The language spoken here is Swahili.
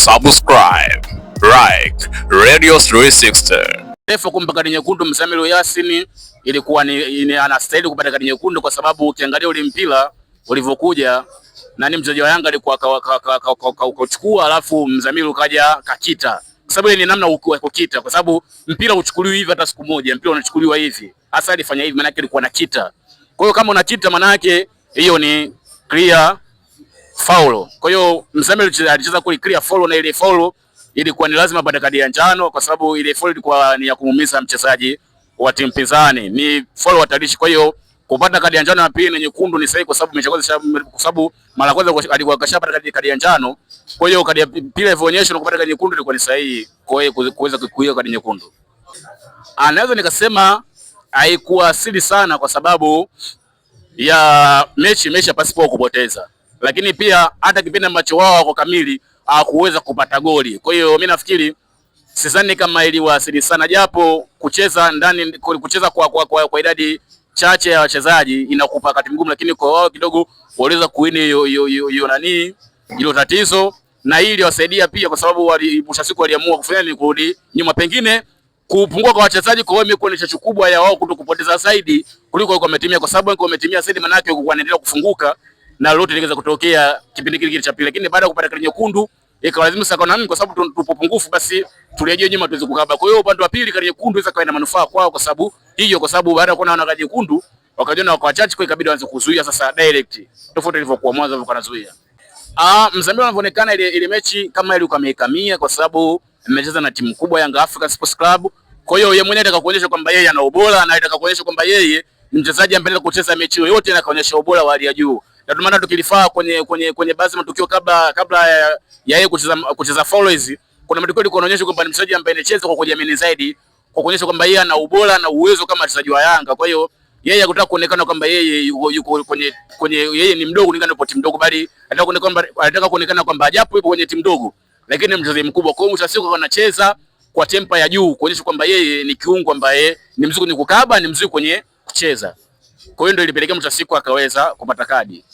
Subscribe, like Radio 360. Refa kumpa kadi nyekundu Mzamiru Yassin ilikuwa ni anastahili kupata kadi nyekundu, kwa sababu ukiangalia ule mpira ulivyokuja nani mchezaji wa Yanga alikuwa akachukua, alafu Mzamiru kaja kakita, kwa sababu ni namna ukukita, kwa sababu mpira uchukuliwi hivi hata siku moja, mpira unachukuliwa hivi. Hasa alifanya hivi maana yake ilikuwa na kita. Kwa hiyo kama una kita maana yake hiyo ni clear foul. Kwa hiyo Mzamiru alicheza kule clear foul, na ile foul ilikuwa ni lazima apate kadi ya njano, kwa sababu ile foul ilikuwa ni ya kumuumiza mchezaji wa timu pinzani, ni foul hatarishi. Kwa hiyo kupata kadi ya njano na pia nyekundu ni sahihi, kwa sababu mara kwanza alikuwa kashapata kadi ya njano. Kwa hiyo kadi ya pili ilivyoonyeshwa na kupata kadi nyekundu ilikuwa ni sahihi kwa hiyo kuweza kuiyo kadi nyekundu. Anaweza nikasema haikuwa asili sana, kwa sababu ya mechi pasipo kupoteza, lakini pia hata kipindi ambacho wao wako kamili hawakuweza kupata goli. Kwa hiyo mimi nafikiri sidhani kama iliwasili sana, japo kucheza ndani, kucheza kwa idadi chache ya wachezaji inakupa wakati mgumu, lakini kwa wao kidogo waliweza kuini hiyo nani hilo tatizo, na hili iliwasaidia pia, kwa sababu mwisho siku waliamua kufanya ni kurudi nyuma, pengine kupungua kwa wachezaji. Kwa hiyo imekuwa ni chachu kubwa ya wao kutokupoteza zaidi kuliko kwa wametimia, kwa sababu kwa wametimia zaidi maana yake wanaendelea kufunguka na lolote linaweza kutokea kipindi kile cha pili. Lakini baada ya kupata kadi nyekundu ikawalazimu sasa, kwa nini? Kwa sababu tupo pungufu, basi turejee nyuma tuweze kukaba. Kwa hiyo upande wa pili kadi nyekundu inaweza kuwa ina manufaa kwao, kwa sababu baada ya kuona wana kadi nyekundu wakajiona wako wachache, kwa ikabidi waanze kuzuia sasa direct, tofauti ilivyokuwa mwanzo walikuwa wanazuia. Mzamiru anavyoonekana ile mechi kama ile ukameikamia, kwa sababu amecheza na timu kubwa Yanga African Sports Club. Kwa hiyo yeye mwenyewe anataka kuonyesha kwamba yeye ana ubora, na anataka kuonyesha kwamba yeye ni mchezaji ambaye anaweza kucheza mechi yoyote na kaonyesha ubora wa hali ya juu. Na ndio maana tukilifaa kwenye baadhi ya matukio kabla ya yeye kucheza follows, kuna matukio yalikuwa yanaonyesha kwamba ni mchezaji ambaye anacheza kwa kujiamini zaidi, kwa kuonyesha kwamba yeye ana ubora na uwezo kama mchezaji wa Yanga. Kwa hiyo yeye hakutaka kuonekana kwamba yeye yuko kwenye yeye ni mdogo kulingana na timu ndogo, bali anataka kuonekana kwamba japo yupo kwenye timu ndogo lakini ni mchezaji mkubwa. Kwa hiyo mwisho siku anacheza kwa tempa ya juu kuonyesha kwamba yeye ni kiungo ambaye ni mzuri kwenye kukaba, ni mzuri kwenye kucheza. Kwa hiyo ndio ilipelekea mwisho siku akaweza kupata kadi.